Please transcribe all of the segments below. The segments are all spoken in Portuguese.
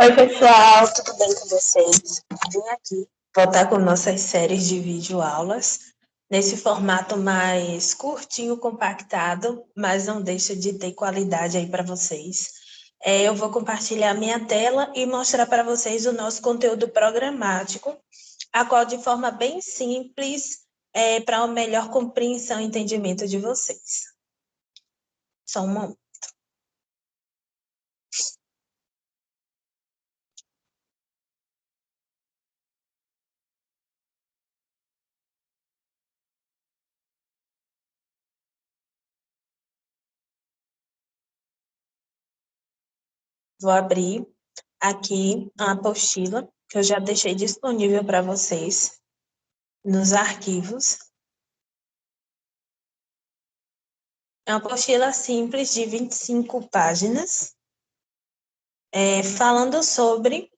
Oi, pessoal, tudo bem com vocês? Vim aqui voltar com nossas séries de videoaulas, nesse formato mais curtinho, compactado, mas não deixa de ter qualidade aí para vocês. Eu vou compartilhar minha tela e mostrar para vocês o nosso conteúdo programático, a qual de forma bem simples, para uma melhor compreensão e entendimento de vocês. Só um momento. Vou abrir aqui a apostila, que eu já deixei disponível para vocês nos arquivos. É uma apostila simples de 25 páginas, falando sobre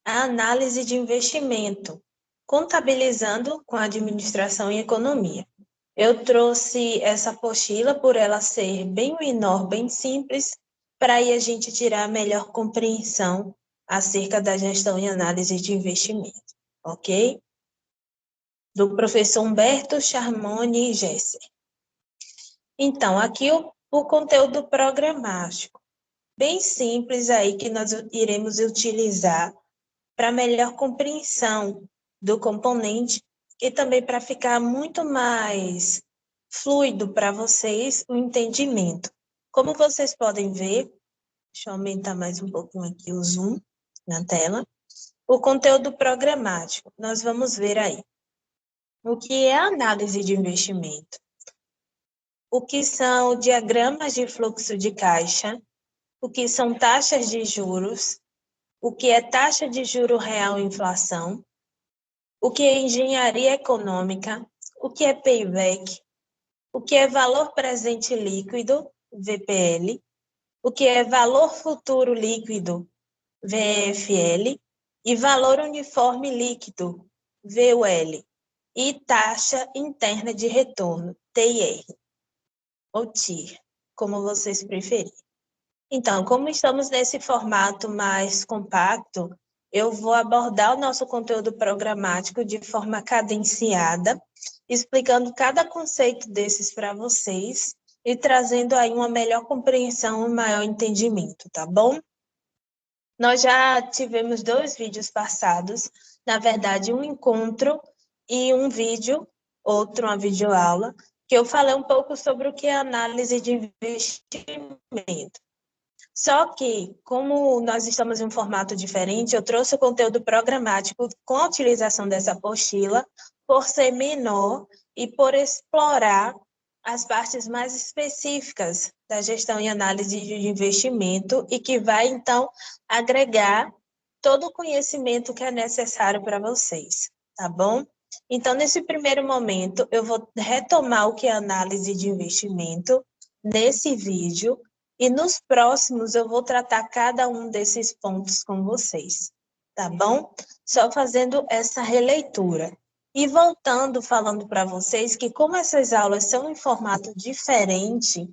a análise de investimento, contabilizando com administração e economia. Eu trouxe essa apostila por ela ser bem menor, bem simples, para aí a gente tirar a melhor compreensão acerca da gestão e análise de investimento, ok? Do professor Humberto Charmoni e Gesser. Então, aqui o conteúdo programático, bem simples aí que nós iremos utilizar para melhor compreensão do componente e também para ficar muito mais fluido para vocês o entendimento. Como vocês podem ver, deixa eu aumentar mais um pouquinho aqui o zoom na tela, o conteúdo programático, nós vamos ver aí. O que é análise de investimento? O que são diagramas de fluxo de caixa? O que são taxas de juros? O que é taxa de juro real e inflação? O que é engenharia econômica? O que é payback? O que é valor presente líquido, VPL? O que é valor futuro líquido, VFL? E valor uniforme líquido, VUL? E taxa interna de retorno, TIR, ou TIR, como vocês preferirem. Então, como estamos nesse formato mais compacto, eu vou abordar o nosso conteúdo programático de forma cadenciada, explicando cada conceito desses para vocês e trazendo aí uma melhor compreensão e um maior entendimento, tá bom? Nós já tivemos 2 vídeos passados, na verdade, um encontro e um vídeo, outro, uma videoaula, que eu falei um pouco sobre o que é análise de investimento. Só que, como nós estamos em um formato diferente, eu trouxe o conteúdo programático com a utilização dessa apostila, por ser menor e por explorar as partes mais específicas da gestão e análise de investimento e que vai, então, agregar todo o conhecimento que é necessário para vocês, tá bom? Então, nesse primeiro momento, eu vou retomar o que é análise de investimento nesse vídeo, e nos próximos eu vou tratar cada um desses pontos com vocês, tá bom? Só fazendo essa releitura. E voltando, falando para vocês que como essas aulas são em formato diferente,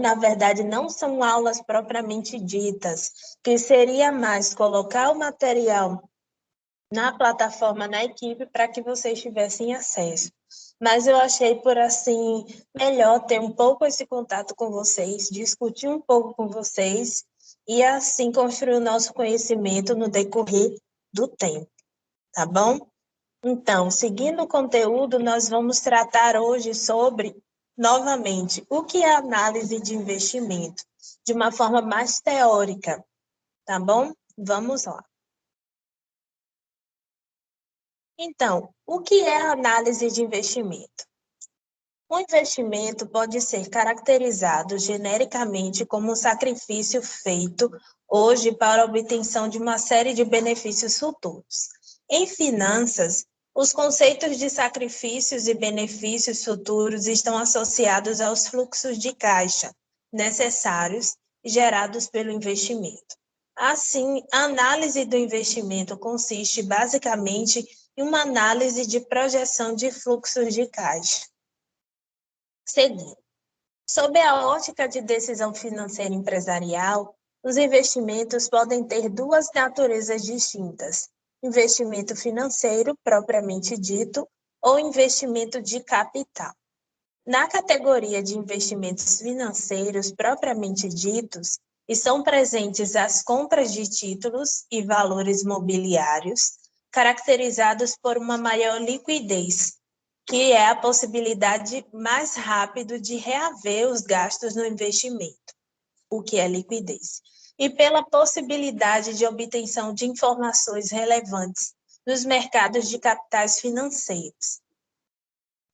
na verdade não são aulas propriamente ditas, que seria mais colocar o material na plataforma, na equipe, para que vocês tivessem acesso. Mas eu achei por assim melhor ter um pouco esse contato com vocês, discutir um pouco com vocês e assim construir o nosso conhecimento no decorrer do tempo, tá bom? Então, seguindo o conteúdo, nós vamos tratar hoje sobre, novamente, o que é análise de investimento, de uma forma mais teórica, tá bom? Vamos lá. Então, o que é análise de investimento? O investimento pode ser caracterizado genericamente como um sacrifício feito hoje para a obtenção de uma série de benefícios futuros. Em finanças, os conceitos de sacrifícios e benefícios futuros estão associados aos fluxos de caixa necessários gerados pelo investimento. Assim, a análise do investimento consiste basicamente em uma análise de projeção de fluxos de caixa. Seguindo, sob a ótica de decisão financeira empresarial, Os investimentos podem ter duas naturezas distintas: investimento financeiro, propriamente dito, ou investimento de capital. Na categoria de investimentos financeiros propriamente ditos, estão presentes as compras de títulos e valores mobiliários, caracterizados por uma maior liquidez, que é a possibilidade mais rápida de reaver os gastos no investimento, o que é liquidez, e pela possibilidade de obtenção de informações relevantes nos mercados de capitais financeiros.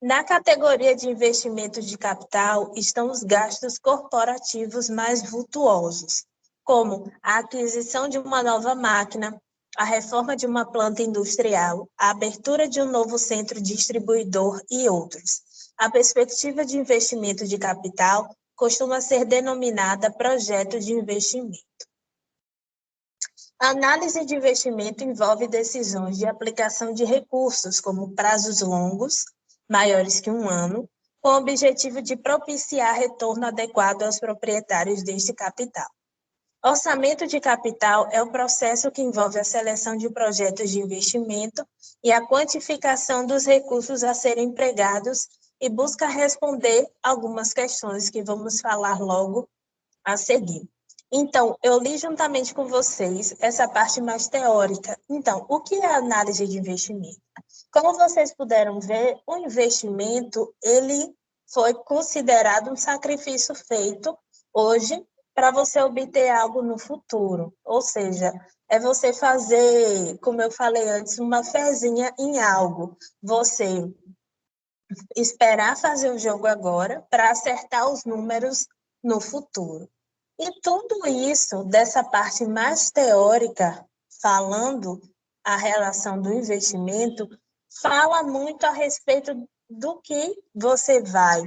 Na categoria de investimentos de capital estão os gastos corporativos mais vultuosos, como a aquisição de uma nova máquina, a reforma de uma planta industrial, a abertura de um novo centro distribuidor e outros. A perspectiva de investimento de capital costuma ser denominada projeto de investimento. A análise de investimento envolve decisões de aplicação de recursos, como prazos longos, maiores que um ano, com o objetivo de propiciar retorno adequado aos proprietários deste capital. Orçamento de capital é o processo que envolve a seleção de projetos de investimento e a quantificação dos recursos a serem empregados e busca responder algumas questões que vamos falar logo a seguir. Então, eu li juntamente com vocês essa parte mais teórica. Então, o que é análise de investimento? Como vocês puderam ver, o investimento, ele foi considerado um sacrifício feito hoje para você obter algo no futuro. Ou seja, é você fazer, como eu falei antes, uma fezinha em algo. Você esperar fazer o jogo agora para acertar os números no futuro. E tudo isso, dessa parte mais teórica, falando a relação do investimento, fala muito a respeito do que você vai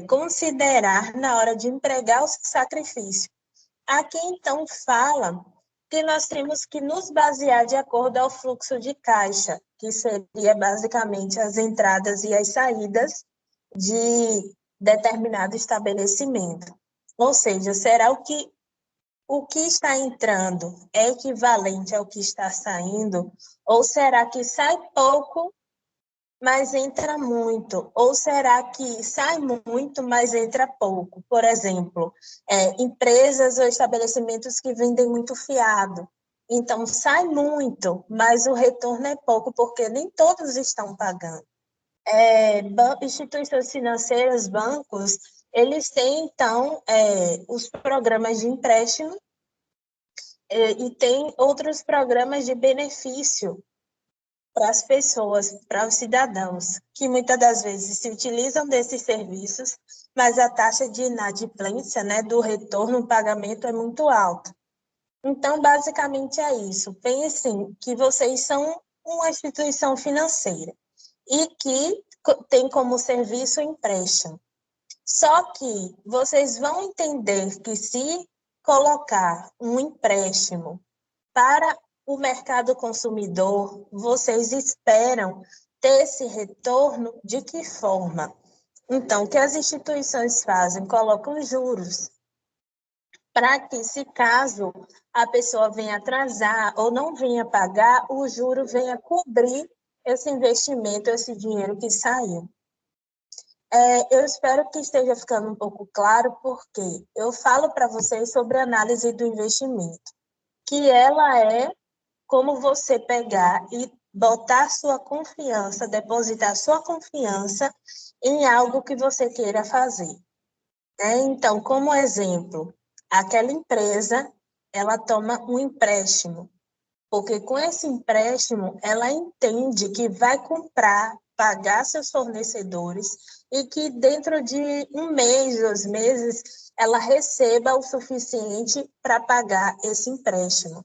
considerar na hora de empregar o seu sacrifício. Aqui, então, fala que nós temos que nos basear de acordo ao fluxo de caixa, que seria basicamente as entradas e as saídas de determinado estabelecimento. Ou seja, será o que está entrando é equivalente ao que está saindo? Ou será que sai pouco, mas entra muito? Ou será que sai muito, mas entra pouco? Por exemplo, empresas ou estabelecimentos que vendem muito fiado. Então, sai muito, mas o retorno é pouco, porque nem todos estão pagando. Instituições financeiras, bancos, eles têm, então, os programas de empréstimo e tem outros programas de benefício para as pessoas, para os cidadãos, que muitas das vezes se utilizam desses serviços, mas a taxa de inadimplência, né, do retorno, do pagamento é muito alta. Então, basicamente é isso. Pensem que vocês são uma instituição financeira e que tem como serviço o empréstimo. Só que vocês vão entender que se colocar um empréstimo para o mercado consumidor, vocês esperam ter esse retorno de que forma? Então, o que as instituições fazem? Colocam juros para que, se caso a pessoa venha atrasar ou não venha pagar, o juro venha cobrir esse investimento, esse dinheiro que saiu. Eu espero que esteja ficando um pouco claro, porque eu falo para vocês sobre a análise do investimento, que ela é como você pegar e botar sua confiança, depositar sua confiança em algo que você queira fazer. Então, como exemplo, aquela empresa, ela toma um empréstimo, porque com esse empréstimo, ela entende que vai comprar, pagar seus fornecedores e que dentro de um mês, 2 meses, ela receba o suficiente para pagar esse empréstimo.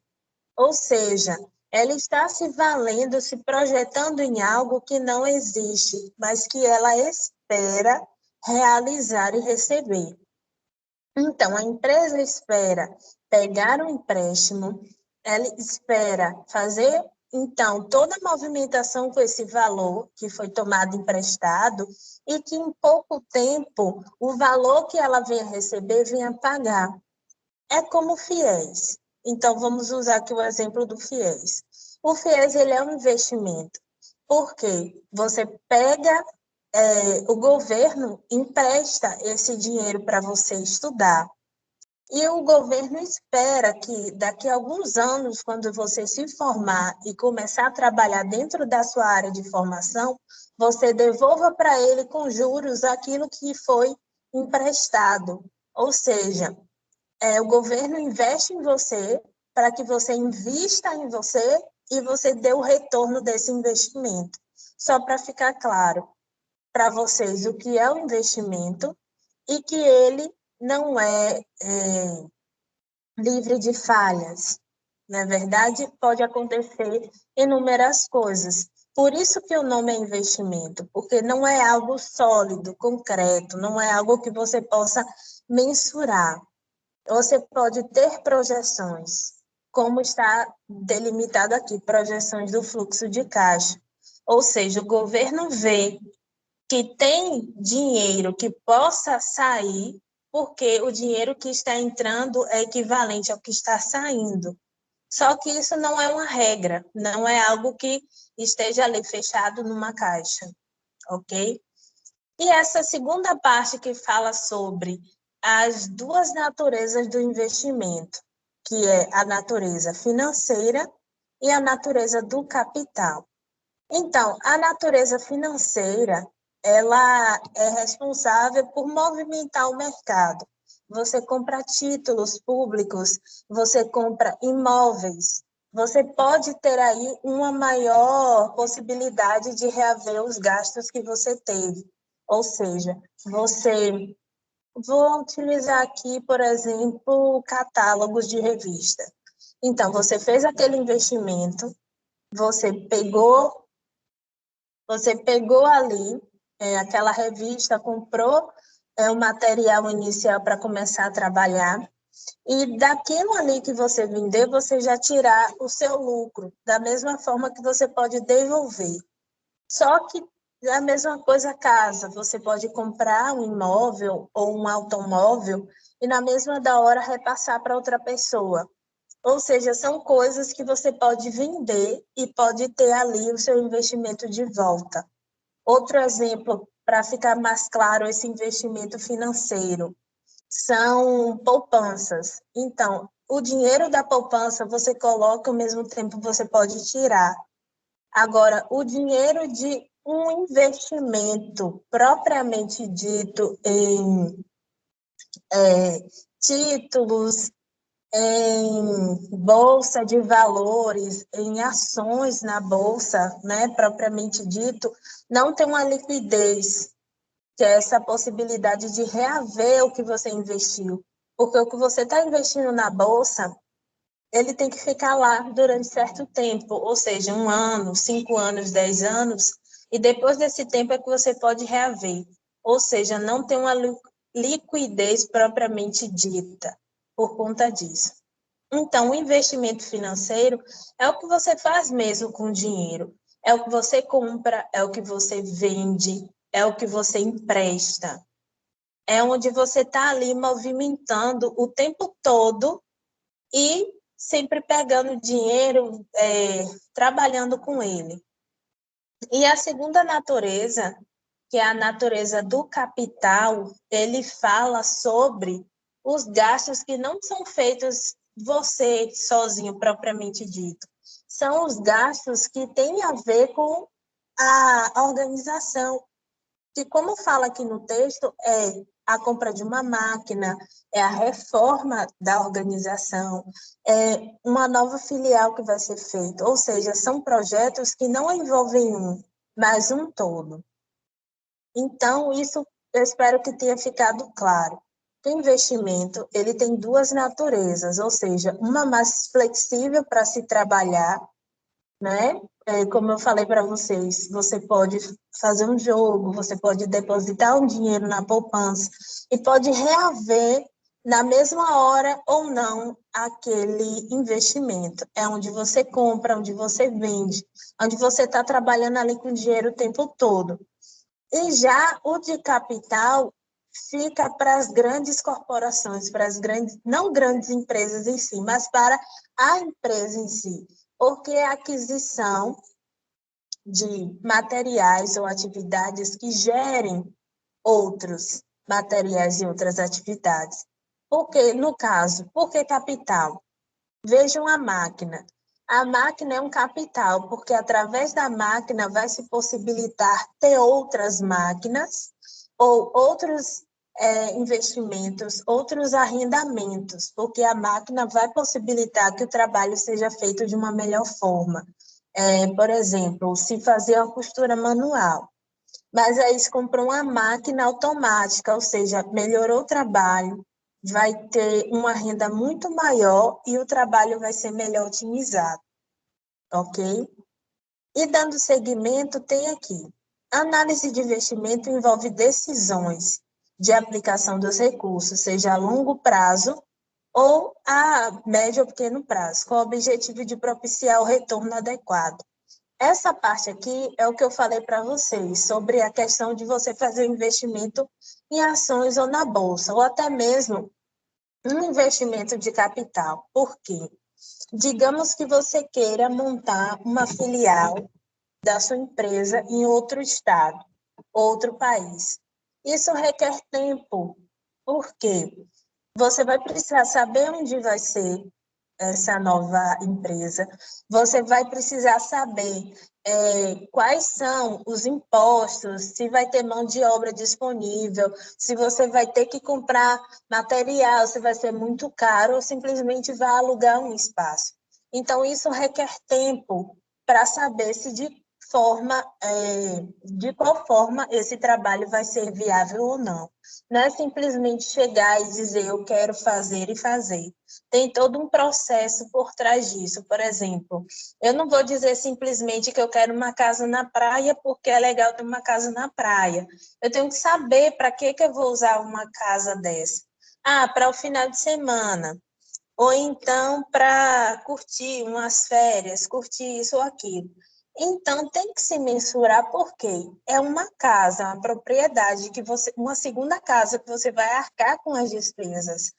Ou seja, ela está se valendo, se projetando em algo que não existe, mas que ela espera realizar e receber. Então, a empresa espera pegar um empréstimo, ela espera fazer, então, toda a movimentação com esse valor que foi tomado emprestado e que, em pouco tempo, o valor que ela venha receber venha pagar. É como o FIES. Então, vamos usar aqui o exemplo do FIES. O FIES, ele é um investimento, porque você pega, o governo empresta esse dinheiro para você estudar, e o governo espera que daqui a alguns anos, quando você se formar e começar a trabalhar dentro da sua área de formação, você devolva para ele com juros aquilo que foi emprestado. Ou seja, o governo investe em você para que você invista em você e você dê o retorno desse investimento. Só para ficar claro para vocês o que é o investimento e que ele não é livre de falhas. Na verdade, pode acontecer inúmeras coisas. Por isso que o nome é investimento, porque não é algo sólido, concreto, não é algo que você possa mensurar. Você pode ter projeções, como está delimitado aqui, projeções do fluxo de caixa. Ou seja, o governo vê que tem dinheiro que possa sair, porque o dinheiro que está entrando é equivalente ao que está saindo. Só que isso não é uma regra, não é algo que esteja ali fechado numa caixa, ok? E essa segunda parte que fala sobre as duas naturezas do investimento, que é a natureza financeira e a natureza do capital. Então, a natureza financeira, ela é responsável por movimentar o mercado. Você compra títulos públicos, você compra imóveis, você pode ter aí uma maior possibilidade de reaver os gastos que você teve. Ou seja, vou utilizar aqui, por exemplo, catálogos de revista. Então, você fez aquele investimento, você pegou você pegou ali aquela revista, comprou o material inicial para começar a trabalhar, e daquilo ali que você vender, você já tirar o seu lucro, da mesma forma que você pode devolver. Só que a mesma coisa casa, você pode comprar um imóvel ou um automóvel e na mesma da hora repassar para outra pessoa. Ou seja, são coisas que você pode vender e pode ter ali o seu investimento de volta. Outro exemplo, para ficar mais claro esse investimento financeiro, são poupanças. Então, o dinheiro da poupança você coloca, ao mesmo tempo você pode tirar. Agora, o dinheiro de um investimento propriamente dito em títulos, em bolsa de valores, em ações na bolsa, né, propriamente dito, não tem uma liquidez, que é essa possibilidade de reaver o que você investiu. Porque o que você está investindo na bolsa, ele tem que ficar lá durante certo tempo, ou seja, 1 ano, 5 anos, 10 anos, e depois desse tempo é que você pode reaver. Ou seja, não tem uma liquidez propriamente dita por conta disso. Então, o investimento financeiro é o que você faz mesmo com o dinheiro. É o que você compra, é o que você vende, é o que você empresta. É onde você está ali movimentando o tempo todo e sempre pegando dinheiro, trabalhando com ele. E a segunda natureza, que é a natureza do capital, ele fala sobre os gastos que não são feitos você sozinho, propriamente dito. São os gastos que têm a ver com a organização, que, como fala aqui no texto, é a compra de uma máquina, é a reforma da organização, é uma nova filial que vai ser feita. Ou seja, são projetos que não envolvem um, mas um todo. Então, isso eu espero que tenha ficado claro. O investimento, ele tem duas naturezas, ou seja, uma mais flexível para se trabalhar, né? Como eu falei para vocês, você pode fazer um jogo, você pode depositar um dinheiro na poupança e pode reaver na mesma hora ou não aquele investimento. É onde você compra, onde você vende, onde você está trabalhando ali com dinheiro o tempo todo. E já o de capital fica para as grandes corporações, para as grandes, não grandes empresas em si, mas para a empresa em si, porque a aquisição de materiais ou atividades que gerem outros materiais e outras atividades. Porque, no caso, por que capital? Vejam a máquina. A máquina é um capital, porque através da máquina vai se possibilitar ter outras máquinas ou outros investimentos, outros arrendamentos, porque a máquina vai possibilitar que o trabalho seja feito de uma melhor forma. Por exemplo, se fazer uma costura manual, mas aí se comprou uma máquina automática, ou seja, melhorou o trabalho, vai ter uma renda muito maior e o trabalho vai ser melhor otimizado, ok? E dando seguimento, tem aqui. A análise de investimento envolve decisões de aplicação dos recursos, seja a longo prazo ou a médio ou pequeno prazo, com o objetivo de propiciar o retorno adequado. Essa parte aqui é o que eu falei para vocês, sobre a questão de você fazer investimento em ações ou na bolsa, ou até mesmo um investimento de capital. Por quê? Digamos que você queira montar uma filial da sua empresa em outro estado, outro país. Isso requer tempo. Por quê? Você vai precisar saber onde vai ser essa nova empresa, você vai precisar saber quais são os impostos, se vai ter mão de obra disponível, se você vai ter que comprar material, se vai ser muito caro ou simplesmente vai alugar um espaço. Então, isso requer tempo para saber se de qual forma esse trabalho vai ser viável ou não. Não é simplesmente chegar e dizer eu quero fazer e fazer. Tem todo um processo por trás disso. Por exemplo, eu não vou dizer simplesmente que eu quero uma casa na praia porque é legal ter uma casa na praia. Eu tenho que saber para que eu vou usar uma casa dessa. Ah, para o final de semana. Ou então para curtir umas férias, curtir isso ou aquilo. Então, tem que se mensurar porque é uma casa, uma propriedade, uma segunda casa que você vai arcar com as despesas.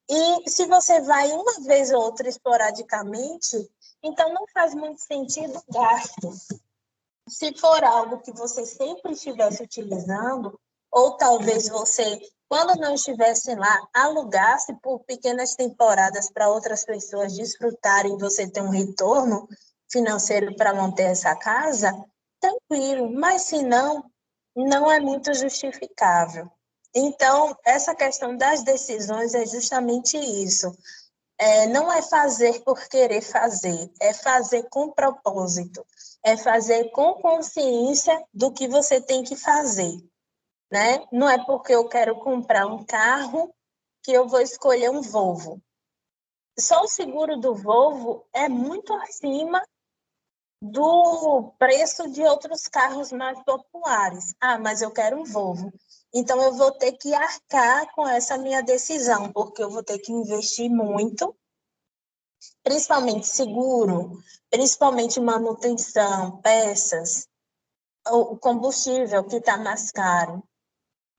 E se você vai uma vez ou outra esporadicamente, então não faz muito sentido o gasto. Se for algo que você sempre estivesse utilizando, ou talvez você, quando não estivesse lá, alugasse por pequenas temporadas para outras pessoas desfrutarem e você ter um retorno financeiro para manter essa casa, tranquilo, mas se não, não é muito justificável. Então, essa questão das decisões é justamente isso. Não é fazer por querer fazer, é fazer com propósito, é fazer com consciência do que você tem que fazer, né? Não é porque eu quero comprar um carro que eu vou escolher um Volvo. Só o seguro do Volvo é muito acima do preço de outros carros mais populares. Ah, mas eu quero um Volvo. Então, eu vou ter que arcar com essa minha decisão, porque eu vou ter que investir muito, principalmente seguro, principalmente manutenção, peças, o combustível que está mais caro.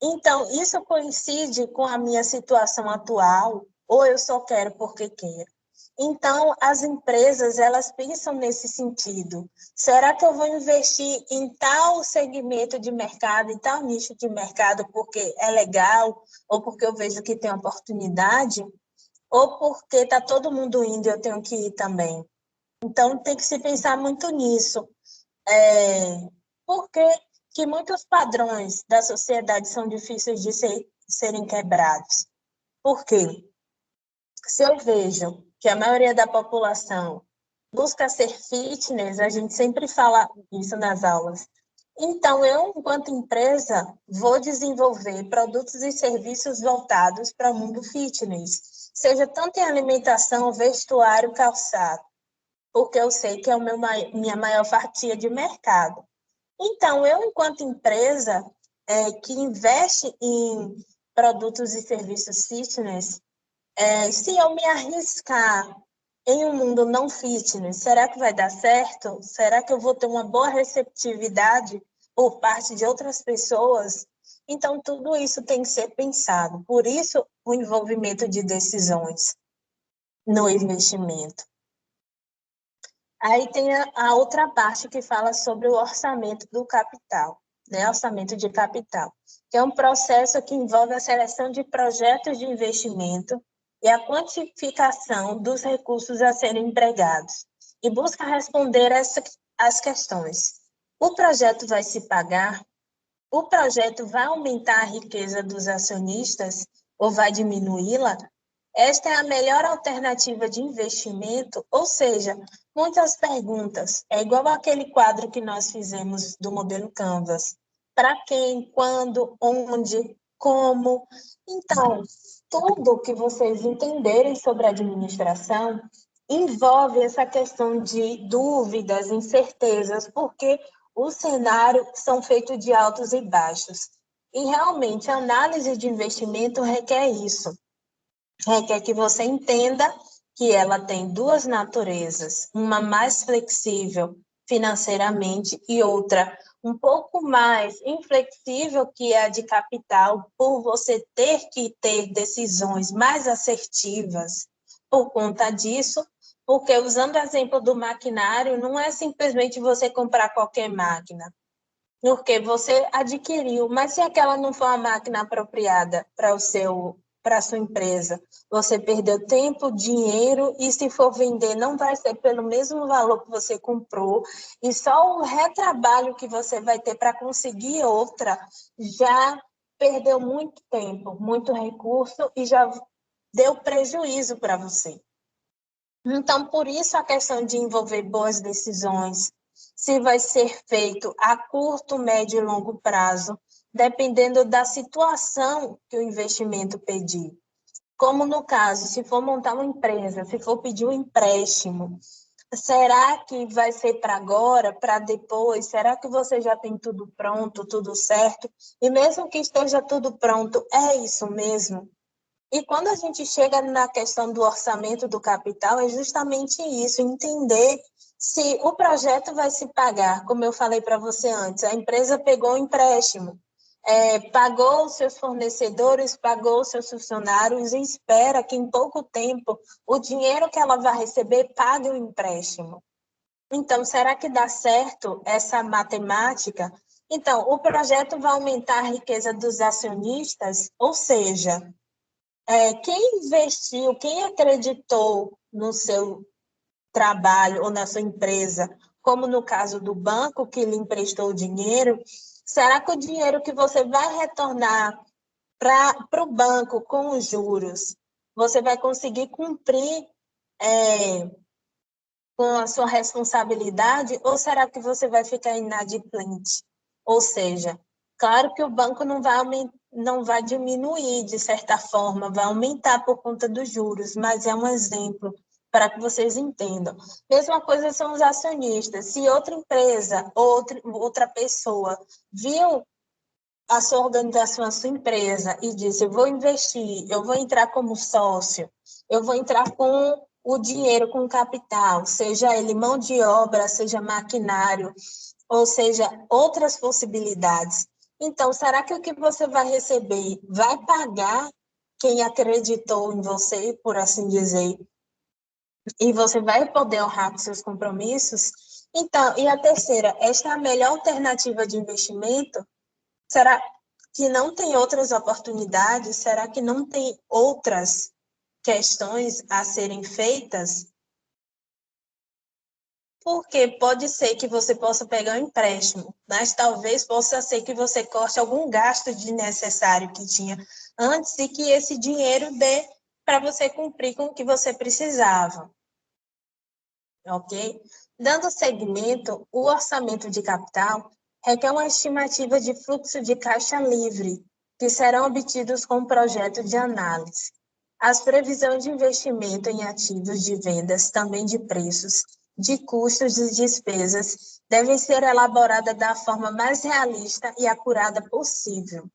Então, isso coincide com a minha situação atual, ou eu só quero porque quero. Então, as empresas, elas pensam nesse sentido. Será que eu vou investir em tal segmento de mercado, em tal nicho de mercado, porque é legal, ou porque eu vejo que tem oportunidade? Ou porque está todo mundo indo e eu tenho que ir também. Então, tem que se pensar muito nisso. Por que muitos padrões da sociedade são difíceis de serem quebrados? Por quê? Se eu vejo que a maioria da população busca ser fitness, a gente sempre fala isso nas aulas. Então, eu, enquanto empresa, vou desenvolver produtos e serviços voltados para o mundo fitness, seja tanto em alimentação, vestuário, calçado, porque eu sei que é minha maior fatia de mercado. Então, eu, enquanto empresa que investe em produtos e serviços fitness, se eu me arriscar em um mundo não fitness, será que vai dar certo? Será que eu vou ter uma boa receptividade por parte de outras pessoas? Então, tudo isso tem que ser pensado. Por isso, o envolvimento de decisões no investimento. Aí tem a outra parte que fala sobre o orçamento do capital, né? Orçamento de capital, que é um processo que envolve a seleção de projetos de investimento e a quantificação dos recursos a serem empregados, e busca responder as questões. O projeto vai se pagar? O projeto vai aumentar a riqueza dos acionistas ou vai diminuí-la? Esta é a melhor alternativa de investimento? Ou seja, muitas perguntas. É igual aquele quadro que nós fizemos do modelo Canvas. Para quem, quando, onde, como. Então, tudo que vocês entenderem sobre administração envolve essa questão de dúvidas, incertezas, porque o cenário são feitos de altos e baixos. E realmente a análise de investimento requer isso. Requer que você entenda que ela tem duas naturezas, uma mais flexível financeiramente e outra um pouco mais inflexível, que é a de capital, por você ter que ter decisões mais assertivas por conta disso, porque usando o exemplo do maquinário, não é simplesmente você comprar qualquer máquina, porque você adquiriu, mas se aquela não for a máquina apropriada para a sua empresa, você perdeu tempo, dinheiro, e se for vender, não vai ser pelo mesmo valor que você comprou, e só o retrabalho que você vai ter para conseguir outra já perdeu muito tempo, muito recurso e já deu prejuízo para você. Então, por isso a questão de envolver boas decisões, se vai ser feito a curto, médio e longo prazo, dependendo da situação que o investimento pedir. Como no caso, se for montar uma empresa, se for pedir um empréstimo, será que vai ser para agora, para depois? Será que você já tem tudo pronto, tudo certo? E mesmo que esteja tudo pronto, é isso mesmo? E quando a gente chega na questão do orçamento do capital, é justamente isso, entender se o projeto vai se pagar, como eu falei para você antes, a empresa pegou um empréstimo, pagou os seus fornecedores, pagou os seus funcionários e espera que em pouco tempo o dinheiro que ela vai receber pague o empréstimo. Então, será que dá certo essa matemática? Então, o projeto vai aumentar a riqueza dos acionistas, ou seja, quem investiu, quem acreditou no seu trabalho ou na sua empresa, como no caso do banco que lhe emprestou o dinheiro, será que o dinheiro que você vai retornar para o banco com os juros, você vai conseguir cumprir com a sua responsabilidade, ou será que você vai ficar inadimplente? Ou seja, claro que o banco não vai diminuir de certa forma, vai aumentar por conta dos juros, mas é um exemplo para que vocês entendam. Mesma coisa são os acionistas. Se outra empresa, outra pessoa viu a sua organização, a sua empresa, e disse, eu vou investir, eu vou entrar como sócio, eu vou entrar com o dinheiro, com o capital, seja ele mão de obra, seja maquinário, ou seja, outras possibilidades. Então, será que o que você vai receber vai pagar quem acreditou em você, por assim dizer, e você vai poder honrar com seus compromissos? Então, e a terceira, esta é a melhor alternativa de investimento? Será que não tem outras oportunidades? Será que não tem outras questões a serem feitas? Porque pode ser que você possa pegar um empréstimo, mas talvez possa ser que você corte algum gasto desnecessário que tinha antes e que esse dinheiro dê para você cumprir com o que você precisava. Ok? Dando seguimento, o orçamento de capital requer uma estimativa de fluxo de caixa livre, que serão obtidos com o projeto de análise. As previsões de investimento em ativos de vendas, também de preços, de custos e despesas, devem ser elaboradas da forma mais realista e acurada possível.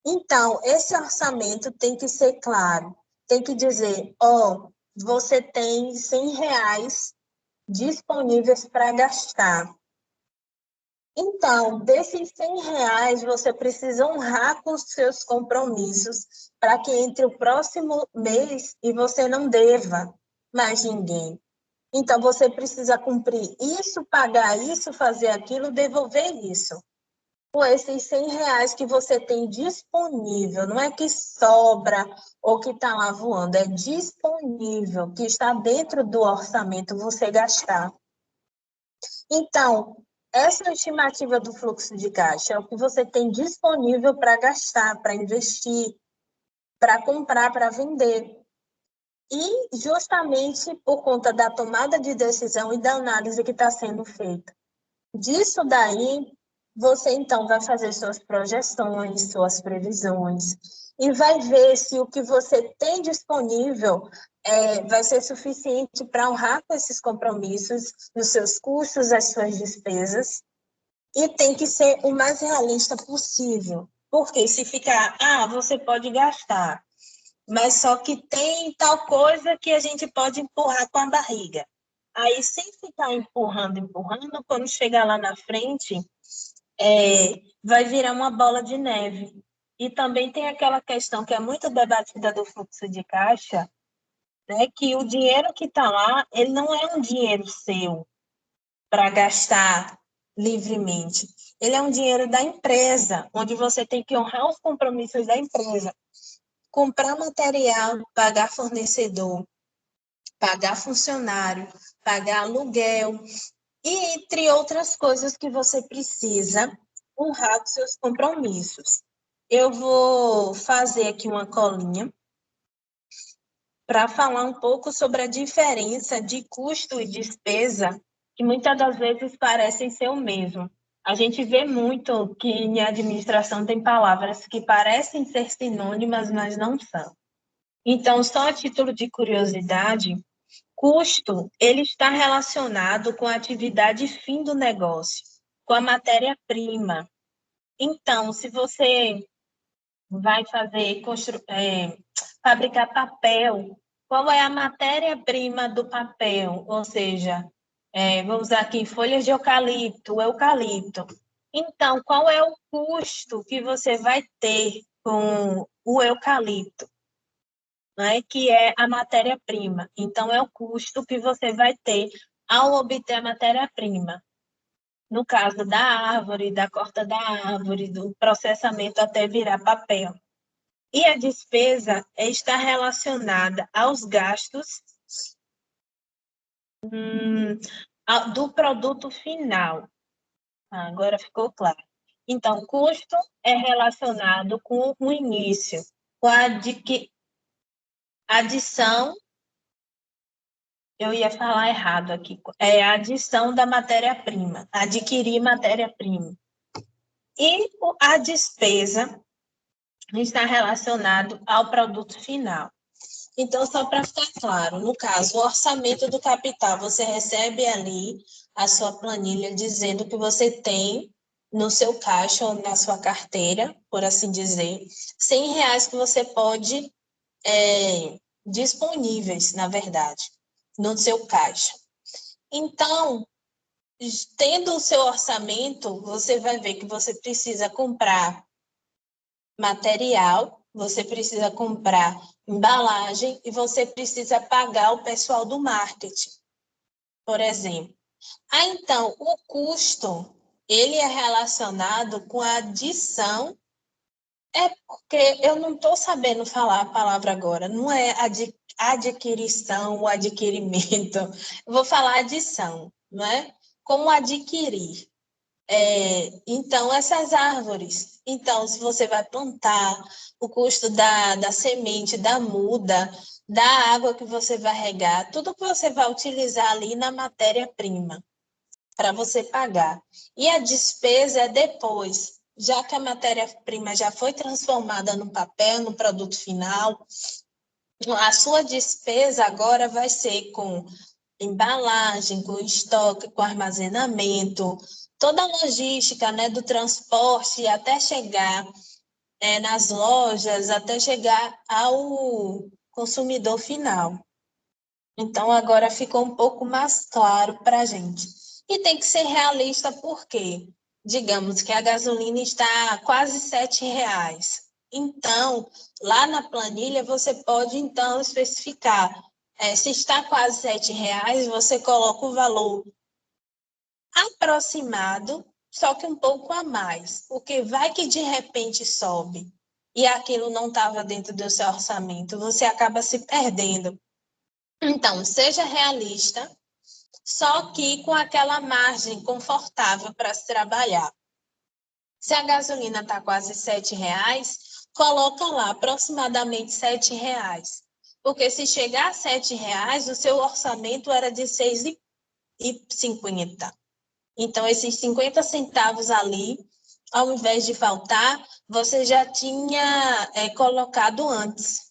Então, esse orçamento tem que ser claro, tem que dizer, você tem R$ 100 disponíveis para gastar. Então, desses R$ 100, você precisa honrar com os seus compromissos para que entre o próximo mês e você não deva mais ninguém. Então, você precisa cumprir isso, pagar isso, fazer aquilo, devolver isso. Com esses R$ 100 que você tem disponível, não é que sobra ou que está lá voando, é disponível, que está dentro do orçamento você gastar. Então, essa estimativa do fluxo de caixa é o que você tem disponível para gastar, para investir, para comprar, para vender. E justamente por conta da tomada de decisão e da análise que está sendo feita. Disso daí, você então vai fazer suas projeções, suas previsões, e vai ver se o que você tem disponível vai ser suficiente para honrar com esses compromissos, os seus custos, as suas despesas, e tem que ser o mais realista possível. Porque se ficar, você pode gastar, mas só que tem tal coisa que a gente pode empurrar com a barriga. Aí, sem ficar empurrando, quando chegar lá na frente, vai virar uma bola de neve. E também tem aquela questão que é muito debatida do fluxo de caixa, né, que o dinheiro que está lá, ele não é um dinheiro seu para gastar livremente. Ele é um dinheiro da empresa, onde você tem que honrar os compromissos da empresa. Comprar material, pagar fornecedor, pagar funcionário, pagar aluguel, e entre outras coisas que você precisa honrar com seus compromissos. Eu vou fazer aqui uma colinha para falar um pouco sobre a diferença de custo e despesa, que muitas das vezes parecem ser o mesmo. A gente vê muito que em administração tem palavras que parecem ser sinônimas, mas não são. Então, só a título de curiosidade, custo, ele está relacionado com a atividade fim do negócio, com a matéria-prima. Então, se você vai fabricar papel, qual é a matéria-prima do papel? Ou seja, vamos usar aqui folhas de eucalipto, o eucalipto. Então, qual é o custo que você vai ter com o eucalipto? Né, que é a matéria-prima. Então, é o custo que você vai ter ao obter a matéria-prima. No caso da árvore, da corta da árvore, do processamento até virar papel. E a despesa está relacionada aos gastos do produto final. Agora ficou claro. Então, custo é relacionado com o início, com a adição. Eu ia falar errado aqui. É a adição da matéria-prima, adquirir matéria-prima. E a despesa está relacionado ao produto final. Então, só para ficar claro, no caso, o orçamento do capital, você recebe ali a sua planilha dizendo que você tem no seu caixa ou na sua carteira, por assim dizer, R$ 100 que você pode disponíveis, na verdade, no seu caixa. Então, tendo o seu orçamento, você vai ver que você precisa comprar material, você precisa comprar embalagem e você precisa pagar o pessoal do marketing, por exemplo. Então, o custo, ele é relacionado com a adição, porque eu não estou sabendo falar a palavra agora, não é adquirição ou adquirimento, eu vou falar adição, não é? Como adquirir. Então, essas árvores. Então, se você vai plantar, o custo da semente, da muda, da água que você vai regar, tudo que você vai utilizar ali na matéria-prima para você pagar. E a despesa é depois, já que a matéria-prima já foi transformada no papel, no produto final, a sua despesa agora vai ser com embalagem, com estoque, com armazenamento, toda a logística, né, do transporte até chegar nas lojas, até chegar ao consumidor final. Então, agora ficou um pouco mais claro para a gente. E tem que ser realista, por quê? digamos que a gasolina está quase R$ 7. Então, lá na planilha, você pode, então, especificar. Se está quase R$ 7, você coloca o valor aproximado, só que um pouco a mais, porque vai que de repente sobe e aquilo não estava dentro do seu orçamento, você acaba se perdendo. Então, seja realista, só que com aquela margem confortável para se trabalhar. Se a gasolina está quase R$ 7, coloca lá aproximadamente R$ 7. Porque se chegar a R$ 7, o seu orçamento era de 6,50. Então, esses 50 centavos ali, ao invés de faltar, você já tinha colocado antes,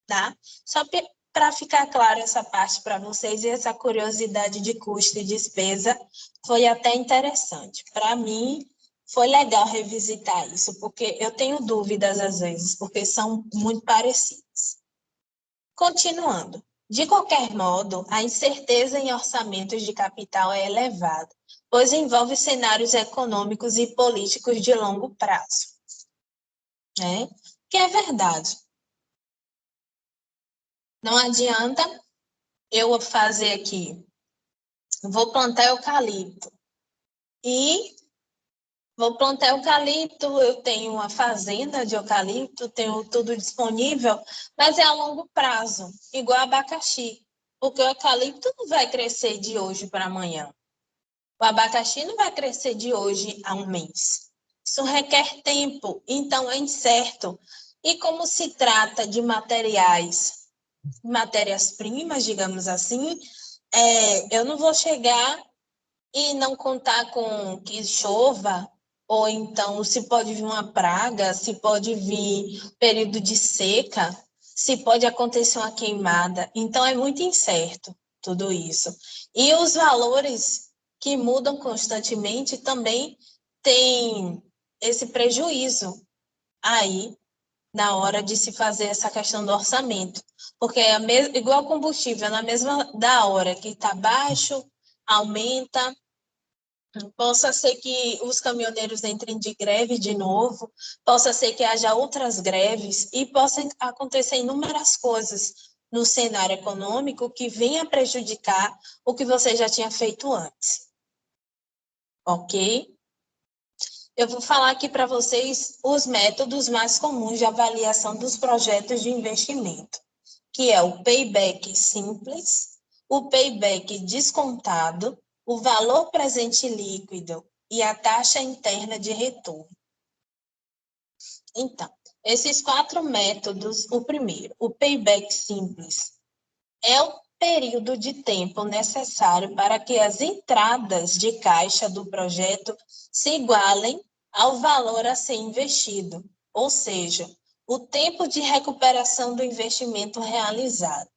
tá? Só para ficar claro essa parte para vocês, e essa curiosidade de custo e despesa foi até interessante. Para mim, foi legal revisitar isso, porque eu tenho dúvidas às vezes, porque são muito parecidos. Continuando. De qualquer modo, a incerteza em orçamentos de capital é elevada, pois envolve cenários econômicos e políticos de longo prazo, né? Que é verdade. Não adianta eu fazer aqui, vou plantar eucalipto e eu tenho uma fazenda de eucalipto, tenho tudo disponível, mas é a longo prazo, igual abacaxi, porque o eucalipto não vai crescer de hoje para amanhã. O abacaxi não vai crescer de hoje a um mês. Isso requer tempo, então é incerto. E como se trata de matérias-primas, digamos assim, eu não vou chegar e não contar com que chova, ou então se pode vir uma praga, se pode vir período de seca, se pode acontecer uma queimada. Então, é muito incerto tudo isso. E os valores que mudam constantemente também têm esse prejuízo aí na hora de se fazer essa questão do orçamento. Porque é igual combustível, na mesma da hora que está baixo, aumenta. Possa ser que os caminhoneiros entrem de greve de novo, possa ser que haja outras greves e possam acontecer inúmeras coisas no cenário econômico que venha prejudicar o que você já tinha feito antes. Ok? Eu vou falar aqui para vocês os métodos mais comuns de avaliação dos projetos de investimento, que é o payback simples, o payback descontado, o valor presente líquido e a taxa interna de retorno. Então, esses 4 métodos, o primeiro, o payback simples, é o período de tempo necessário para que as entradas de caixa do projeto se igualem ao valor a ser investido, ou seja, o tempo de recuperação do investimento realizado.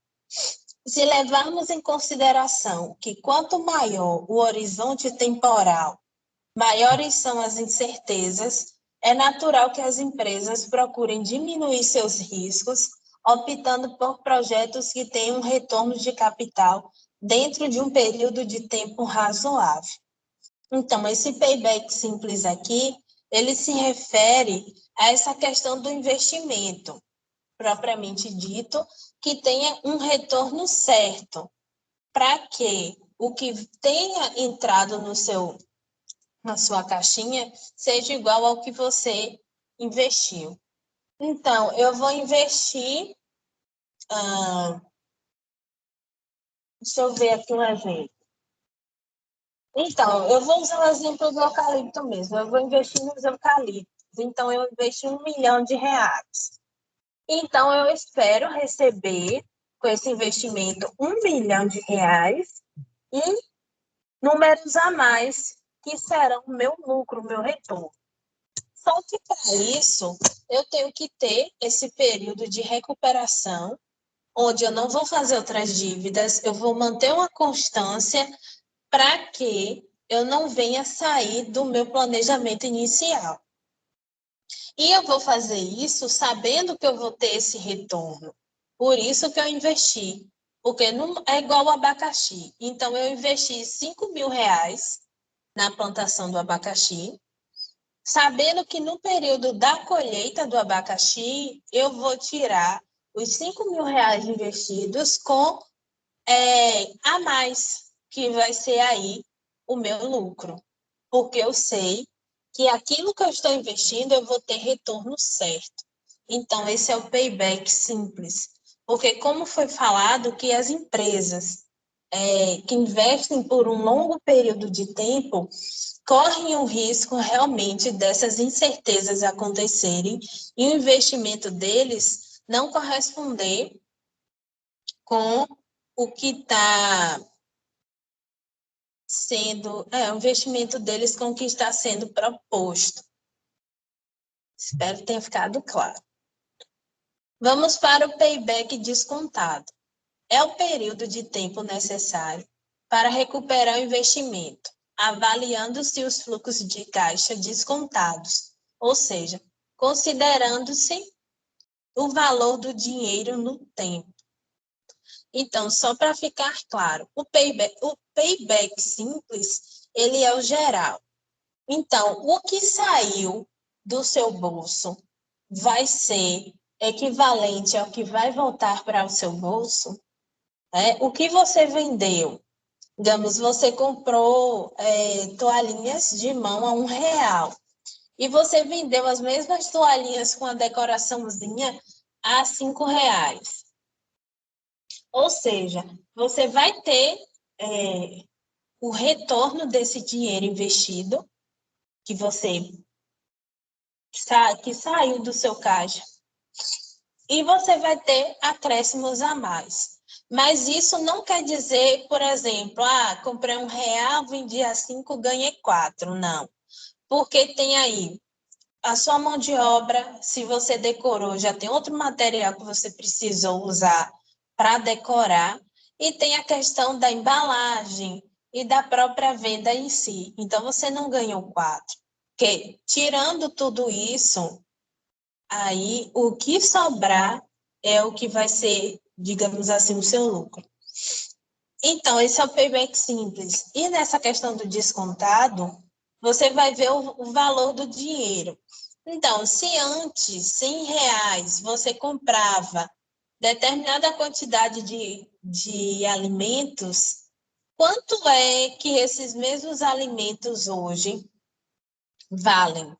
Se levarmos em consideração que quanto maior o horizonte temporal, maiores são as incertezas, é natural que as empresas procurem diminuir seus riscos, optando por projetos que tenham um retorno de capital dentro de um período de tempo razoável. Então, esse payback simples aqui, ele se refere a essa questão do investimento, propriamente dito, que tenha um retorno certo, para que o que tenha entrado na sua caixinha seja igual ao que você investiu. Então, eu vou investir. Deixa eu ver aqui um exemplo. Então, eu vou usar o exemplo do eucalipto mesmo. Eu vou investir nos eucaliptos. Então, eu investi R$ 1 milhão. Então, eu espero receber, com esse investimento, R$ 1 milhão e números a mais, que serão o meu lucro, o meu retorno. Só que, para isso, eu tenho que ter esse período de recuperação, onde eu não vou fazer outras dívidas, eu vou manter uma constância para que eu não venha sair do meu planejamento inicial. E eu vou fazer isso sabendo que eu vou ter esse retorno. Por isso que eu investi. Porque não é igual o abacaxi. Então, eu investi R$ 5.000 na plantação do abacaxi, sabendo que no período da colheita do abacaxi, eu vou tirar os R$ 5.000 investidos com a mais, que vai ser aí o meu lucro. Porque eu sei que aquilo que eu estou investindo, eu vou ter retorno certo. Então, esse é o payback simples. Porque, como foi falado, que as empresas que investem por um longo período de tempo correm o risco realmente dessas incertezas acontecerem e o investimento deles não corresponder com o que está sendo, o investimento deles com o que está sendo proposto. Espero que tenha ficado claro. Vamos para o payback descontado. É o período de tempo necessário para recuperar o investimento, avaliando-se os fluxos de caixa descontados, ou seja, considerando-se o valor do dinheiro no tempo. Então, só para ficar claro, o payback simples, ele é o geral. Então, o que saiu do seu bolso vai ser equivalente ao que vai voltar para o seu bolso. O que você vendeu? Digamos, você comprou toalhinhas de mão a R$ 1 e você vendeu as mesmas toalhinhas com a decoraçãozinha a R$ 5. Ou seja, você vai ter o retorno desse dinheiro investido que saiu do seu caixa e você vai ter acréscimos a mais. Mas isso não quer dizer, por exemplo, comprei R$ 1, vendi a 5, ganhei 4. Não. Porque tem aí a sua mão de obra, se você decorou, já tem outro material que você precisou usar para decorar, e tem a questão da embalagem e da própria venda em si. Então, você não ganhou 4. Porque, tirando tudo isso, aí o que sobrar é o que vai ser, digamos assim, o seu lucro. Então, esse é o payback simples. E nessa questão do descontado, você vai ver o valor do dinheiro. Então, se antes, R$ 100, você comprava determinada quantidade de alimentos, quanto é que esses mesmos alimentos hoje valem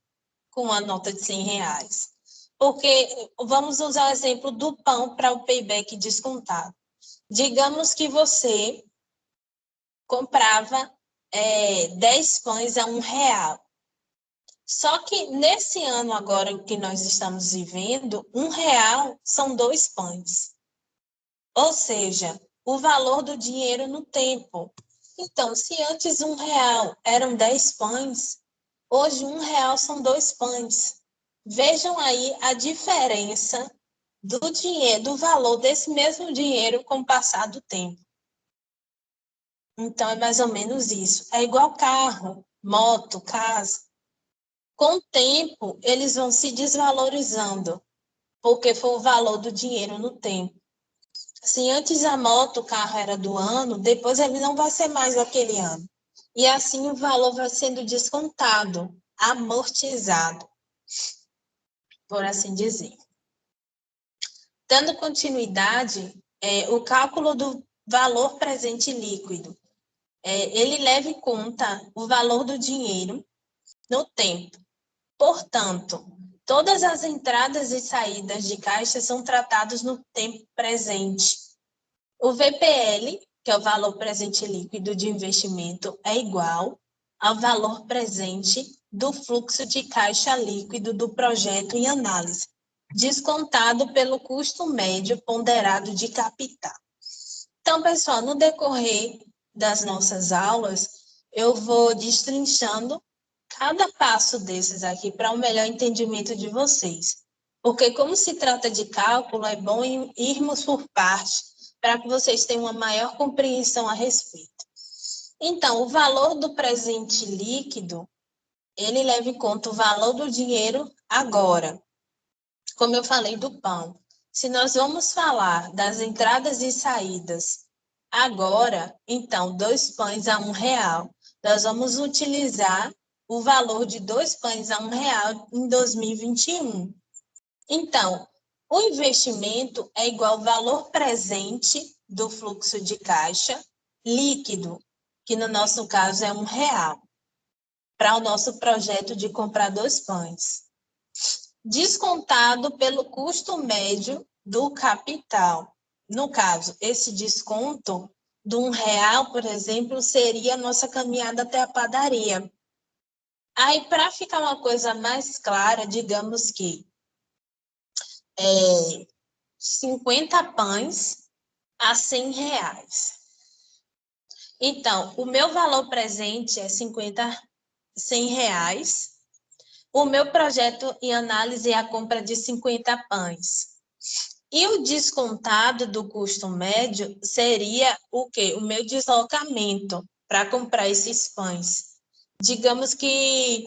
com a nota de R$ 100? Porque vamos usar o exemplo do pão para o payback descontado. Digamos que você comprava 10 pães a R$ 1. Só que nesse ano agora que nós estamos vivendo, R$ 1 são 2 pães. Ou seja, o valor do dinheiro no tempo. Então, se antes R$ 1 eram 10 pães, hoje R$ 1 são 2 pães. Vejam aí a diferença do dinheiro, do valor desse mesmo dinheiro com o passar do tempo. Então, é mais ou menos isso. É igual carro, moto, casa. Com o tempo, eles vão se desvalorizando, porque foi o valor do dinheiro no tempo. Se antes a moto, o carro era do ano, depois ele não vai ser mais daquele ano. E assim o valor vai sendo descontado, amortizado, por assim dizer. Dando continuidade, o cálculo do valor presente líquido. Ele leva em conta o valor do dinheiro no tempo. Portanto, todas as entradas e saídas de caixa são tratadas no tempo presente. O VPL, que é o valor presente líquido de investimento, é igual ao valor presente do fluxo de caixa líquido do projeto em análise, descontado pelo custo médio ponderado de capital. Então, pessoal, no decorrer das nossas aulas, eu vou destrinchando cada passo desses aqui para um melhor entendimento de vocês. Porque como se trata de cálculo, é bom irmos por partes para que vocês tenham uma maior compreensão a respeito. Então, o valor do presente líquido, ele leva em conta o valor do dinheiro agora. Como eu falei do pão. Se nós vamos falar das entradas e saídas agora, então, 2 pães a R$ 1, nós vamos utilizar o valor de 2 pães a R$ 1 em 2021. Então, o investimento é igual ao valor presente do fluxo de caixa líquido, que no nosso caso é R$ 1, para o nosso projeto de comprar 2 pães, descontado pelo custo médio do capital. No caso, esse desconto de R$ 1, por exemplo, seria a nossa caminhada até a padaria. Aí, para ficar uma coisa mais clara, digamos que 50 pães a R$ 100. Então, o meu valor presente é R$ 100. O meu projeto em análise é a compra de 50 pães. E o descontado do custo médio seria o quê? O meu deslocamento para comprar esses pães. Digamos que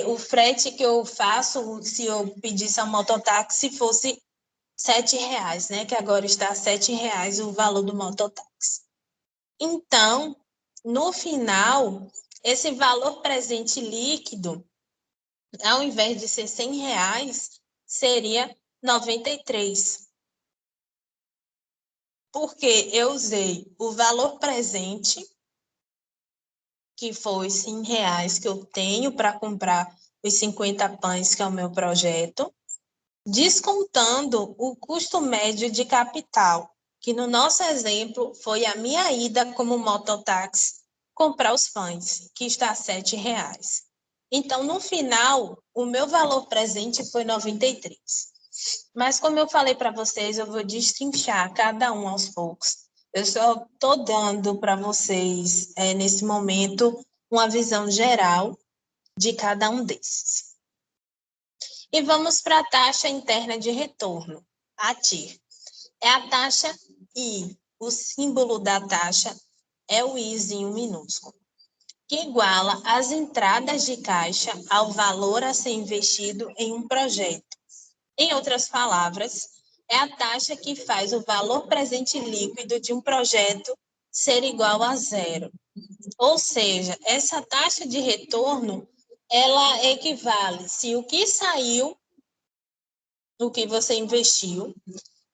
o frete que eu faço, se eu pedisse a mototáxi, fosse R$ 7, né? Que agora está R$ 7 o valor do mototáxi. Então, no final, esse valor presente líquido, ao invés de ser R$ 100, seria 93. Porque eu usei o valor presente, que foi R$ 100 que eu tenho para comprar os 50 pães, que é o meu projeto, descontando o custo médio de capital, que no nosso exemplo foi a minha ida como mototáxi comprar os pães, que está R$ 7. Então, no final, o meu valor presente foi 93. Mas, como eu falei para vocês, eu vou destrinchar cada um aos poucos. Eu só estou dando para vocês, nesse momento, uma visão geral de cada um desses. E vamos para a taxa interna de retorno, a TIR. É a taxa I, o símbolo da taxa é o Izinho minúsculo, que iguala as entradas de caixa ao valor a ser investido em um projeto. Em outras palavras, é a taxa que faz o valor presente líquido de um projeto ser igual a zero. Ou seja, essa taxa de retorno, ela equivale se o que saiu do que você investiu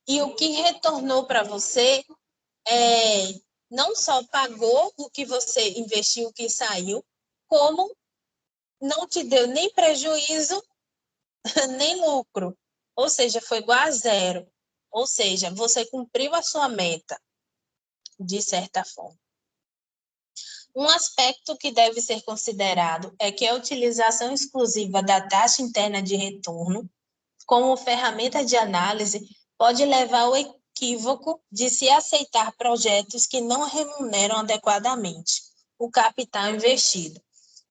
e o que retornou para você não só pagou o que você investiu, o que saiu, como não te deu nem prejuízo, nem lucro. Ou seja, foi igual a zero. Ou seja, você cumpriu a sua meta, de certa forma. Um aspecto que deve ser considerado é que a utilização exclusiva da taxa interna de retorno como ferramenta de análise pode levar ao equívoco de se aceitar projetos que não remuneram adequadamente o capital investido.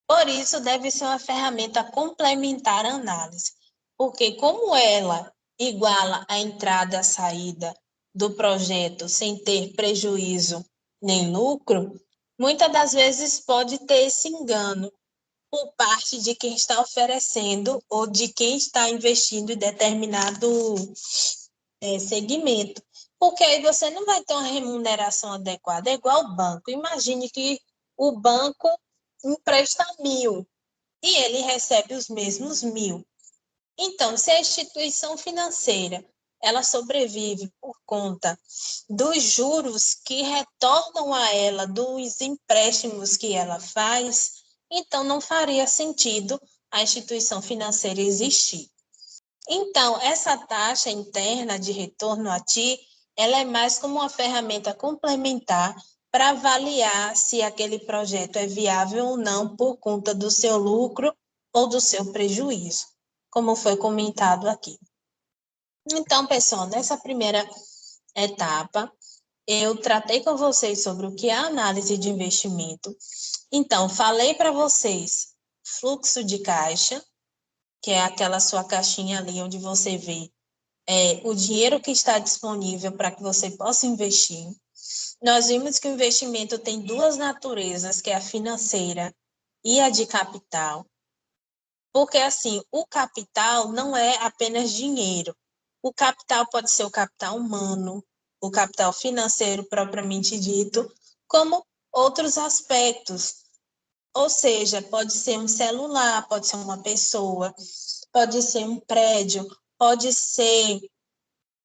Por isso, deve ser uma ferramenta complementar à análise, porque como ela iguala a entrada e a saída do projeto sem ter prejuízo nem lucro, muitas das vezes pode ter esse engano por parte de quem está oferecendo ou de quem está investindo em determinado segmento. Porque aí você não vai ter uma remuneração adequada. É igual ao banco. Imagine que o banco empresta 1.000 e ele recebe os mesmos 1.000. Então, se a instituição financeira ela sobrevive por conta dos juros que retornam a ela dos empréstimos que ela faz, então não faria sentido a instituição financeira existir. Então, essa taxa interna de retorno a ti, ela é mais como uma ferramenta complementar para avaliar se aquele projeto é viável ou não por conta do seu lucro ou do seu prejuízo, como foi comentado aqui. Então, pessoal, nessa primeira etapa, eu tratei com vocês sobre o que é análise de investimento. Então, falei para vocês fluxo de caixa, que é aquela sua caixinha ali onde você vê o dinheiro que está disponível para que você possa investir. Nós vimos que o investimento tem duas naturezas, que é a financeira e a de capital. Porque, assim, o capital não é apenas dinheiro. O capital pode ser o capital humano, o capital financeiro propriamente dito, como outros aspectos, Ou seja, pode ser um celular, pode ser uma pessoa, pode ser um prédio, pode ser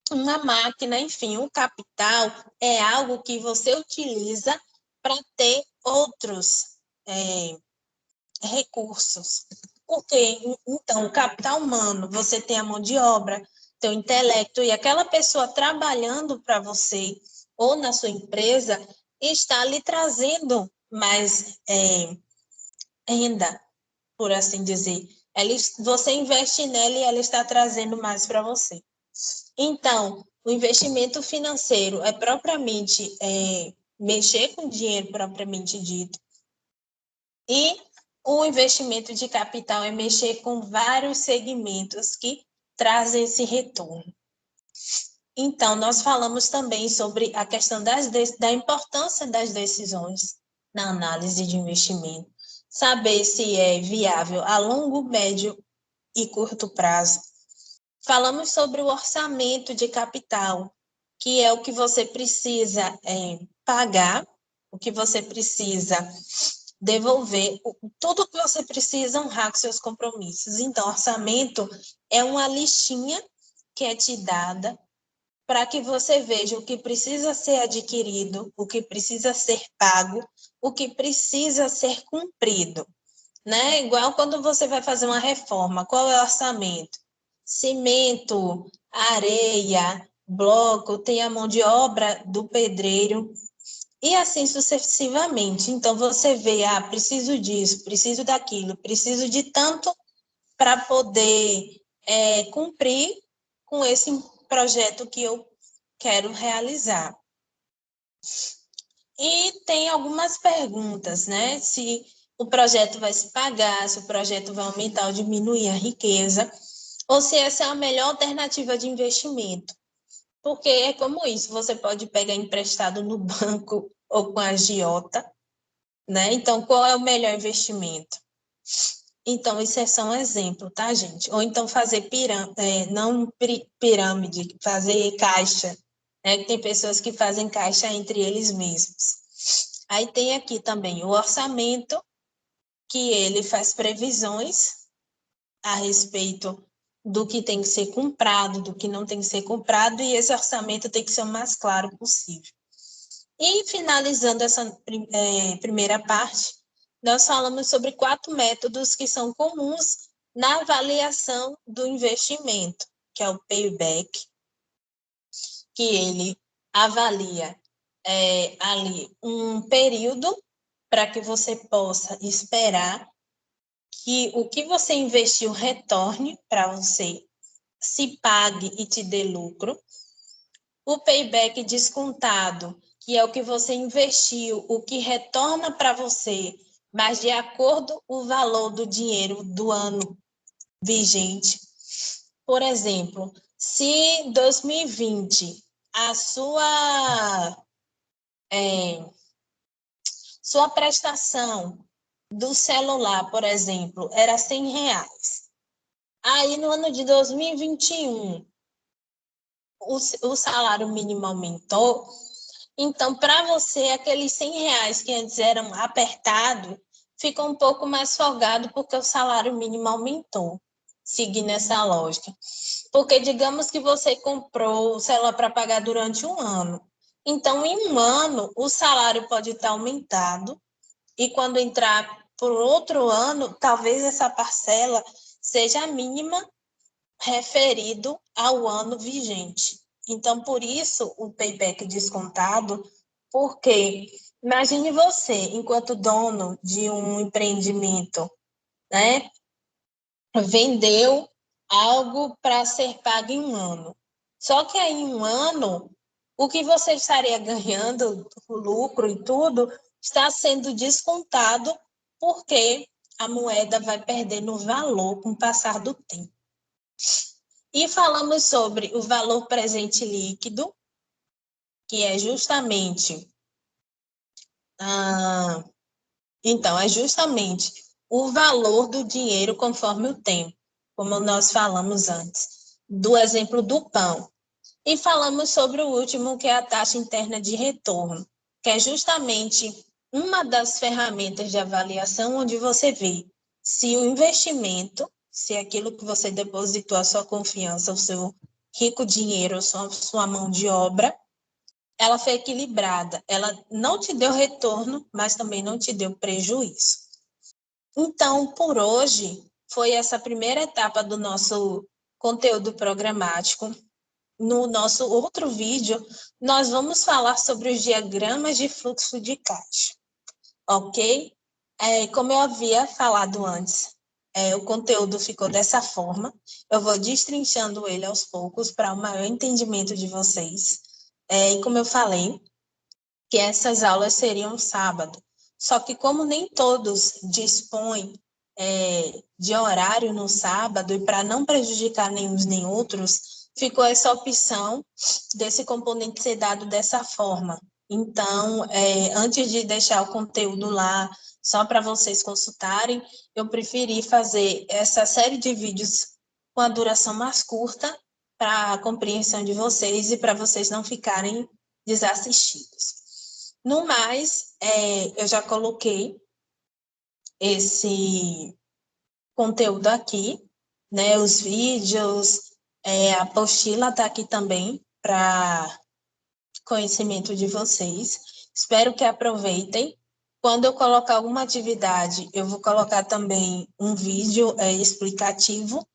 uma máquina, enfim, o capital é algo que você utiliza para ter outros recursos. Porque, então, o capital humano, você tem a mão de obra, tem o intelecto, e aquela pessoa trabalhando para você ou na sua empresa está lhe trazendo mais renda, por assim dizer. Você investe nela e ela está trazendo mais para você. Então, o investimento financeiro é propriamente mexer com dinheiro propriamente dito. E o investimento de capital é mexer com vários segmentos que trazem esse retorno. Então, nós falamos também sobre a questão da importância das decisões na análise de investimento. Saber se é viável a longo, médio e curto prazo. Falamos sobre o orçamento de capital, que é o que você precisa pagar, o que você precisa devolver, tudo que você precisa honrar com seus compromissos. Então, orçamento é uma listinha que é te dada para que você veja o que precisa ser adquirido, o que precisa ser pago, o que precisa ser cumprido, né? Igual quando você vai fazer uma reforma, qual é o orçamento? Cimento, areia, bloco, tem a mão de obra do pedreiro, e assim sucessivamente. Então, você vê, preciso disso, preciso daquilo, preciso de tanto para poder cumprir com esse projeto que eu quero realizar. E tem algumas perguntas, né? Se o projeto vai se pagar, se o projeto vai aumentar ou diminuir a riqueza, ou se essa é a melhor alternativa de investimento. Porque é como isso, você pode pegar emprestado no banco ou com a agiota, né? Então, qual é o melhor investimento? Então, isso é só um exemplo, tá, gente? Ou então fazer não pirâmide, fazer caixa, né? Tem pessoas que fazem caixa entre eles mesmos. Aí tem aqui também o orçamento, que ele faz previsões a respeito do que tem que ser comprado, do que não tem que ser comprado, e esse orçamento tem que ser o mais claro possível. E finalizando essa primeira parte, nós falamos sobre 4 métodos que são comuns na avaliação do investimento, que é o payback, que ele avalia ali um período para que você possa esperar que o que você investiu retorne para você, se pague e te dê lucro. O payback descontado, que é o que você investiu, o que retorna para você, mas de acordo com o valor do dinheiro do ano vigente. Por exemplo, se em 2020 a sua prestação do celular, por exemplo, era R$ 100. Aí, no ano de 2021, o salário mínimo aumentou. Então, para você, aqueles R$ 100 que antes eram apertados, ficou um pouco mais folgado porque o salário mínimo aumentou, seguindo essa lógica. Porque digamos que você comprou o celular para pagar durante um ano. Então, em um ano, o salário pode estar aumentado, e quando entrar por outro ano, talvez essa parcela seja a mínima referido ao ano vigente. Então, por isso, o payback descontado, porque imagine você, enquanto dono de um empreendimento, né, vendeu algo para ser pago em um ano. Só que aí, em um ano, o que você estaria ganhando, o lucro e tudo, está sendo descontado porque a moeda vai perdendo valor com o passar do tempo. E falamos sobre o valor presente líquido, que é justamente é justamente o valor do dinheiro conforme o tempo, como nós falamos antes, do exemplo do pão. E falamos sobre o último, que é a taxa interna de retorno, que é justamente uma das ferramentas de avaliação onde você vê se o investimento, se aquilo que você depositou a sua confiança, o seu rico dinheiro, a sua mão de obra, ela foi equilibrada. Ela não te deu retorno, mas também não te deu prejuízo. Então, por hoje, foi essa primeira etapa do nosso conteúdo programático. No nosso outro vídeo, nós vamos falar sobre os diagramas de fluxo de caixa, ok? Como eu havia falado antes, o conteúdo ficou dessa forma. Eu vou destrinchando ele aos poucos para o maior entendimento de vocês. E como eu falei, que essas aulas seriam sábado. Só que como nem todos dispõem de horário no sábado, e para não prejudicar nem uns nem outros, ficou essa opção desse componente ser dado dessa forma. Então, antes de deixar o conteúdo lá só para vocês consultarem, eu preferi fazer essa série de vídeos com a duração mais curta para a compreensão de vocês e para vocês não ficarem desassistidos. No mais, eu já coloquei esse conteúdo aqui, né? Os vídeos, a apostila está aqui também para conhecimento de vocês. Espero que aproveitem. Quando eu colocar alguma atividade, eu vou colocar também um vídeo explicativo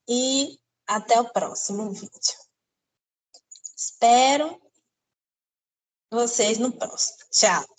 e até o próximo vídeo. Espero vocês no próximo. Tchau!